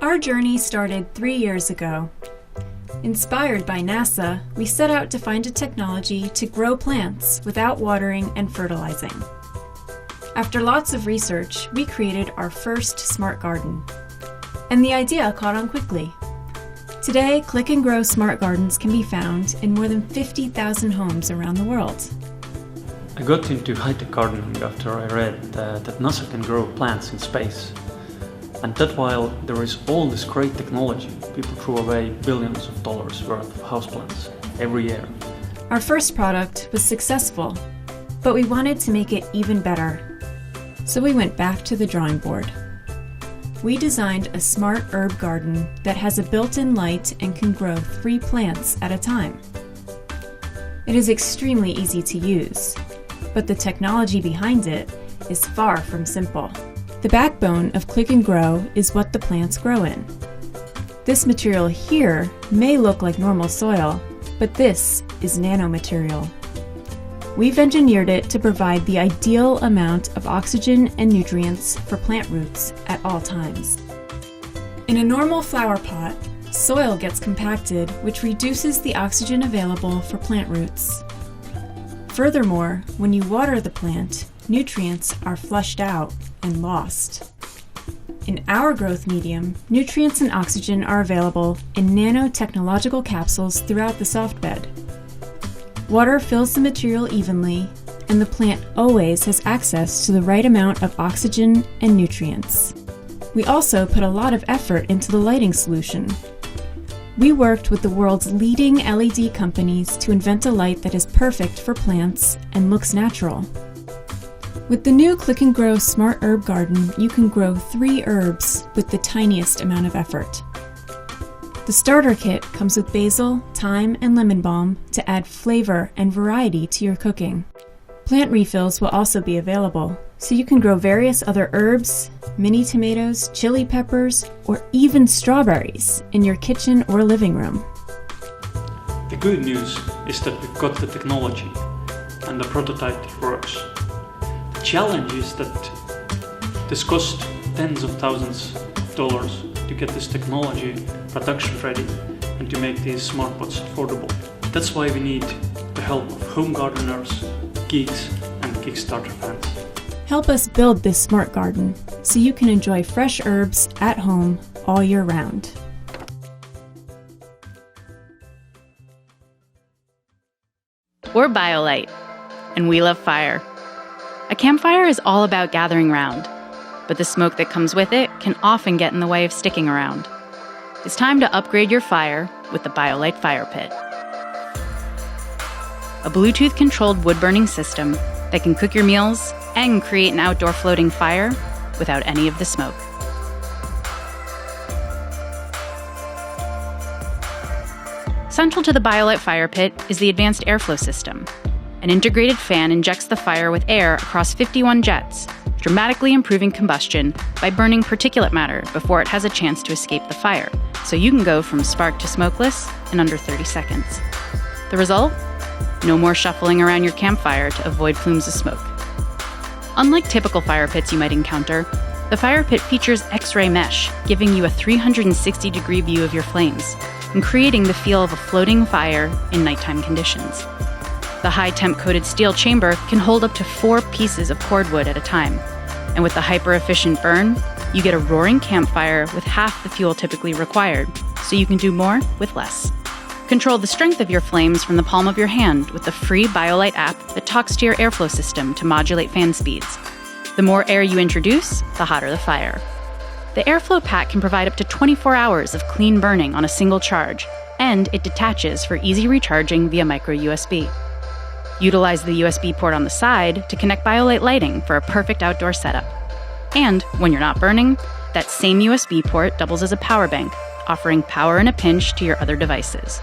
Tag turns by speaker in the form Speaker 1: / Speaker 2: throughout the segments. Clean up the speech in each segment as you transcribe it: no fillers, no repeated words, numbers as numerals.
Speaker 1: Our journey started 3 years ago. Inspired by NASA, we set out to find a technology to grow plants without watering and fertilizing. After lots of research, we created our first smart garden. And the idea caught on quickly. Today, Click and Grow smart gardens can be found in more than 50,000 homes around the world.
Speaker 2: I got into high-tech gardening after I read that NASA can grow plants in space. And that while there is all this great technology, people throw away billions of dollars worth of houseplants every year.
Speaker 1: Our first product was successful, but we wanted to make it even better. So we went back to the drawing board. We designed a smart herb garden that has a built-in light and can grow 3 plants at a time. It is extremely easy to use, but the technology behind it is far from simple. The backbone of Click and Grow is what the plants grow in. This material here may look like normal soil, but this is nanomaterial. We've engineered it to provide the ideal amount of oxygen and nutrients for plant roots at all times. In a normal flower pot, soil gets compacted, which reduces the oxygen available for plant roots. Furthermore, when you water the plant, nutrients are flushed out and lost. In our growth medium, nutrients and oxygen are available in nanotechnological capsules throughout the soft bed. Water fills the material evenly, and the plant always has access to the right amount of oxygen and nutrients. We also put a lot of effort into the lighting solution. We worked with the world's leading LED companies to invent a light that is perfect for plants and looks natural. With the new Click and Grow Smart Herb Garden, you can grow 3 herbs with the tiniest amount of effort. The starter kit comes with basil, thyme, and lemon balm to add flavor and variety to your cooking. Plant refills will also be available, so you can grow various other herbs, mini tomatoes, chili peppers, or even strawberries in your kitchen or living room.
Speaker 2: The good news is that we've got the technology and the prototype that works. The challenge is that this cost tens of thousands of dollars to get this technology production ready and to make these smart pots affordable. That's why we need the help of home gardeners, geeks, and Kickstarter fans.
Speaker 1: Help us build this smart garden so you can enjoy fresh herbs at home all year round.
Speaker 3: We're BioLite, and we love fire. A campfire is all about gathering round, but the smoke that comes with it can often get in the way of sticking around. It's time to upgrade your fire with the BioLite FirePit. A Bluetooth-controlled wood-burning system that can cook your meals and create an outdoor floating fire without any of the smoke. Central to the BioLite FirePit is the advanced airflow system. An integrated fan injects the fire with air across 51 jets, dramatically improving combustion by burning particulate matter before it has a chance to escape the fire, so you can go from spark to smokeless in under 30 seconds. The result? No more shuffling around your campfire to avoid plumes of smoke. Unlike typical fire pits you might encounter, the fire pit features X-ray mesh, giving you a 360-degree view of your flames and creating the feel of a floating fire in nighttime conditions. The high-temp coated steel chamber can hold up to 4 pieces of cordwood at a time, and with the hyper-efficient burn, you get a roaring campfire with half the fuel typically required, so you can do more with less. Control the strength of your flames from the palm of your hand with the free BioLite app that talks to your airflow system to modulate fan speeds. The more air you introduce, the hotter the fire. The airflow pack can provide up to 24 hours of clean burning on a single charge, and it detaches for easy recharging via micro USB. Utilize the USB port on the side to connect BioLite lighting for a perfect outdoor setup. And when you're not burning, that same USB port doubles as a power bank, offering power in a pinch to your other devices.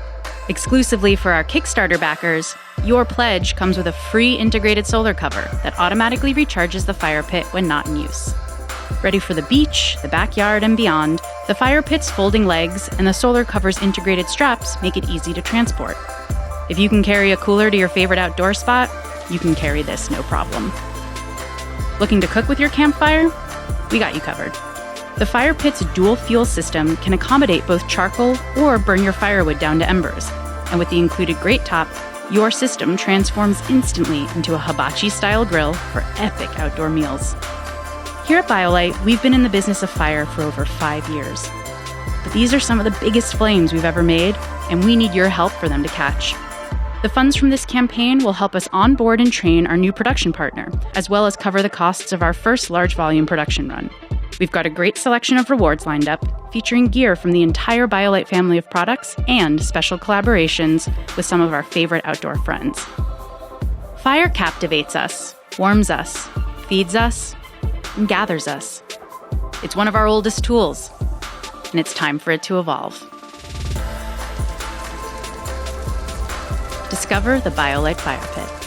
Speaker 3: Exclusively for our Kickstarter backers, your pledge comes with a free integrated solar cover that automatically recharges the fire pit when not in use. Ready for the beach, the backyard, and beyond, the fire pit's folding legs and the solar cover's integrated straps make it easy to transport. If you can carry a cooler to your favorite outdoor spot, you can carry this no problem. Looking to cook with your campfire? We got you covered. The FirePit's dual fuel system can accommodate both charcoal or burn your firewood down to embers. And with the included grate top, your system transforms instantly into a hibachi-style grill for epic outdoor meals. Here at BioLite, we've been in the business of fire for over 5 years. But these are some of the biggest flames we've ever made, and we need your help for them to catch. The funds from this campaign will help us onboard and train our new production partner, as well as cover the costs of our first large volume production run. We've got a great selection of rewards lined up, featuring gear from the entire BioLite family of products and special collaborations with some of our favorite outdoor friends. Fire captivates us, warms us, feeds us, and gathers us. It's one of our oldest tools, and it's time for it to evolve. Discover the BioLite FirePit.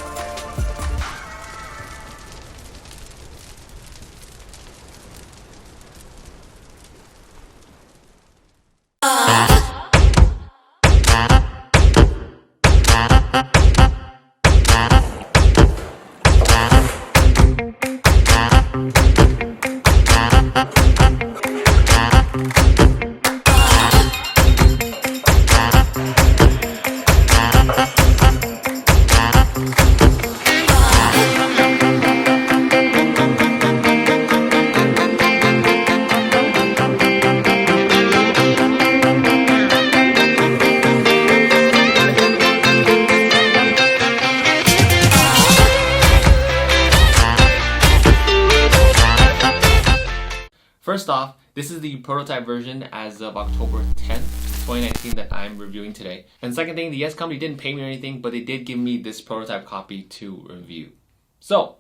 Speaker 4: First off, this is the prototype version as of October 10th, 2019 that I'm reviewing today. And second thing, the yes company didn't pay me or anything, but they did give me this prototype copy to review. So,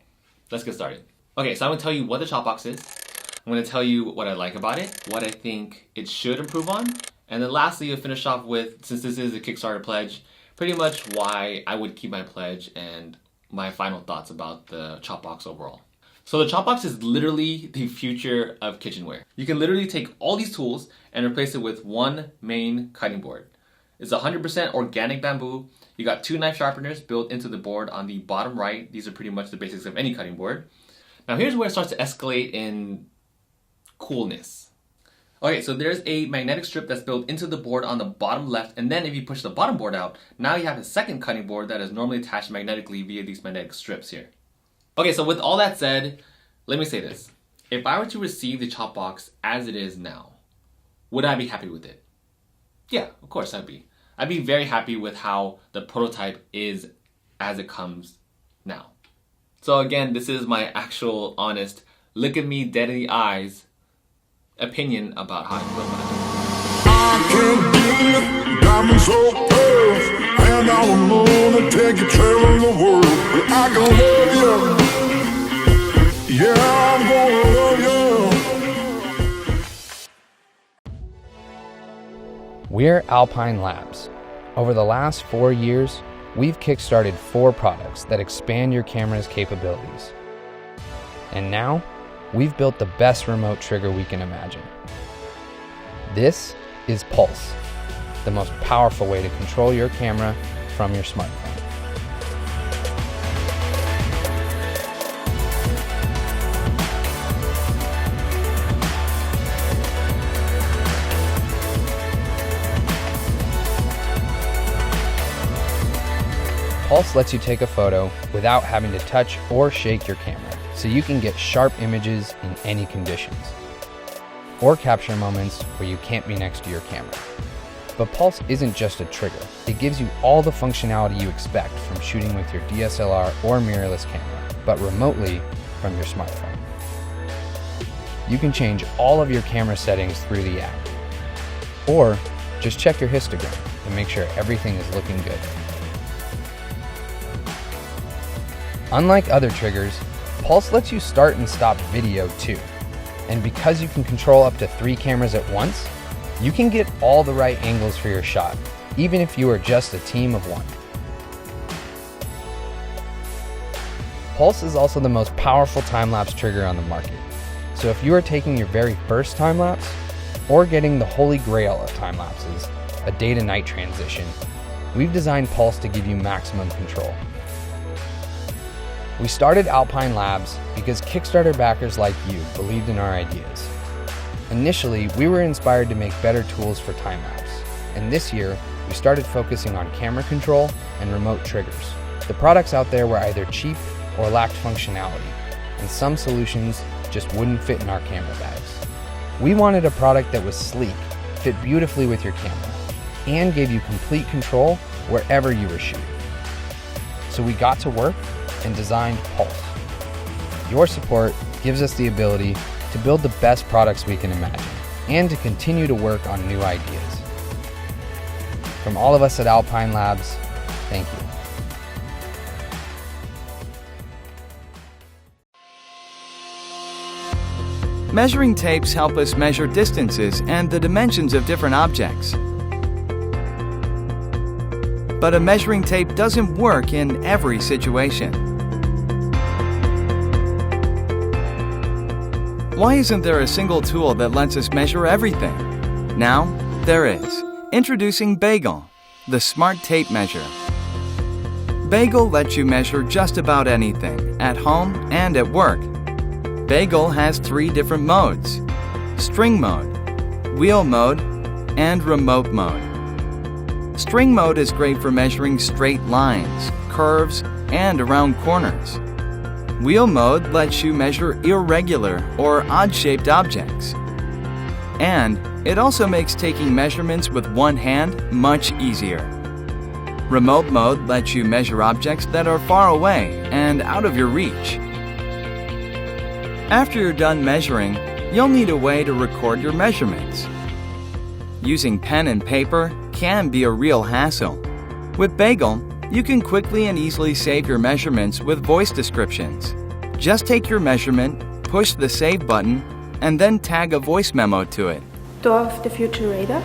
Speaker 4: let's get started. Okay, so I'm going to tell you what the ChopBox is. I'm going to tell you what I like about it, what I think it should improve on, and then lastly, you'll finish off with, since this is a Kickstarter pledge, pretty much why I would keep my pledge and my final thoughts about the ChopBox overall. So the ChopBox is literally the future of kitchenware. You can literally take all these tools and replace it with one main cutting board. It's 100% organic bamboo. You got 2 knife sharpeners built into the board on the bottom right. These are pretty much the basics of any cutting board. Now here's where it starts to escalate in coolness. Okay, so there's a magnetic strip that's built into the board on the bottom left, and then if you push the bottom board out, now you have a second cutting board that is normally attached magnetically via these magnetic strips here. Okay, so with all that said, let me say this. If I were to receive the ChopBox as it is now, would I be happy with it? Yeah, of course I'd be. I'd be very happy with how the prototype is as it comes now. So again, this is my actual, honest, look at me dead in the eyes opinion about how I feel about it.
Speaker 5: I can't believe diamonds so tough, and I'm gonna take you traveling the world. I can love you. Yeah, I'm gonna love you.
Speaker 6: We're Alpine Labs. Over the last 4 years, we've kickstarted 4 products that expand your camera's capabilities. And now, we've built the best remote trigger we can imagine. This is Pulse, the most powerful way to control your camera from your smartphone. Pulse lets you take a photo without having to touch or shake your camera, so you can get sharp images in any conditions, or capture moments where you can't be next to your camera. But Pulse isn't just a trigger. It gives you all the functionality you expect from shooting with your DSLR or mirrorless camera, but remotely from your smartphone. You can change all of your camera settings through the app, or just check your histogram and make sure everything is looking good. Unlike other triggers, Pulse lets you start and stop video too. And because you can control up to 3 cameras at once, you can get all the right angles for your shot, even if you are just a team of 1. Pulse is also the most powerful time-lapse trigger on the market. So if you are taking your very first time-lapse, or getting the holy grail of time-lapses, a day-to-night transition, we've designed Pulse to give you maximum control. We started Alpine Labs because Kickstarter backers like you believed in our ideas. Initially, we were inspired to make better tools for time-lapse, and this year, we started focusing on camera control and remote triggers. The products out there were either cheap or lacked functionality, and some solutions just wouldn't fit in our camera bags. We wanted a product that was sleek, fit beautifully with your camera, and gave you complete control wherever you were shooting. So we got to work and designed Pulse. Your support gives us the ability to build the best products we can imagine, and to continue to work on new ideas. From all of us at Alpine Labs, thank you.
Speaker 7: Measuring tapes help us measure distances and the dimensions of different objects. But a measuring tape doesn't work in every situation. Why isn't there a single tool that lets us measure everything? Now, there is. Introducing Bagel, the smart tape measure. Bagel lets you measure just about anything, at home and at work. Bagel has 3 different modes: string mode, wheel mode, and remote mode. String mode is great for measuring straight lines, curves, and around corners. Wheel mode lets you measure irregular or odd-shaped objects. And it also makes taking measurements with one hand much easier. Remote mode lets you measure objects that are far away and out of your reach. After you're done measuring, you'll need a way to record your measurements. Using pen and paper can be a real hassle. With Bagel, you can quickly and easily save your measurements with voice descriptions. Just take your measurement, push the Save button, and then tag a voice memo to it.
Speaker 8: Door of the Future Radar.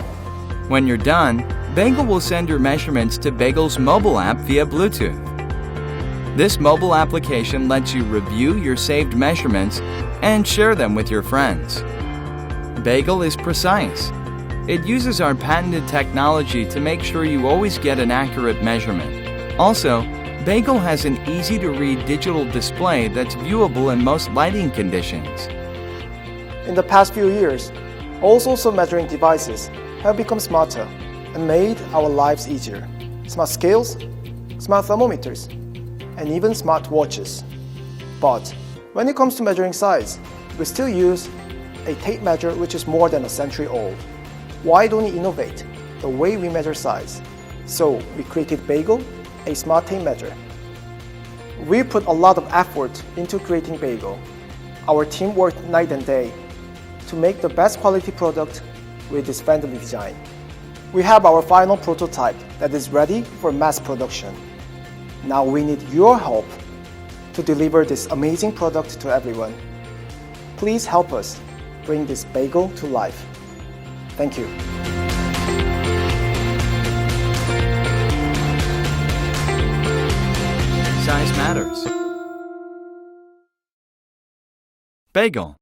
Speaker 7: When you're done, Bagel will send your measurements to Bagel's mobile app via Bluetooth. This mobile application lets you review your saved measurements and share them with your friends. Bagel is precise. It uses our patented technology to make sure you always get an accurate measurement. Also, Bagel has an easy-to-read digital display that's viewable in most lighting conditions.
Speaker 9: In the past few years, all sorts of measuring devices have become smarter and made our lives easier. Smart scales, smart thermometers, and even smart watches. But when it comes to measuring size, we still use a tape measure which is more than a century old. Why don't we innovate the way we measure size? So we created Bagel, a smart tape measure. We put a lot of effort into creating Bagel. Our team worked night and day to make the best quality product with this friendly design. We have our final prototype that is ready for mass production. Now we need your help to deliver this amazing product to everyone. Please help us bring this Bagel to life. Thank you.
Speaker 7: Size matters. Bagel.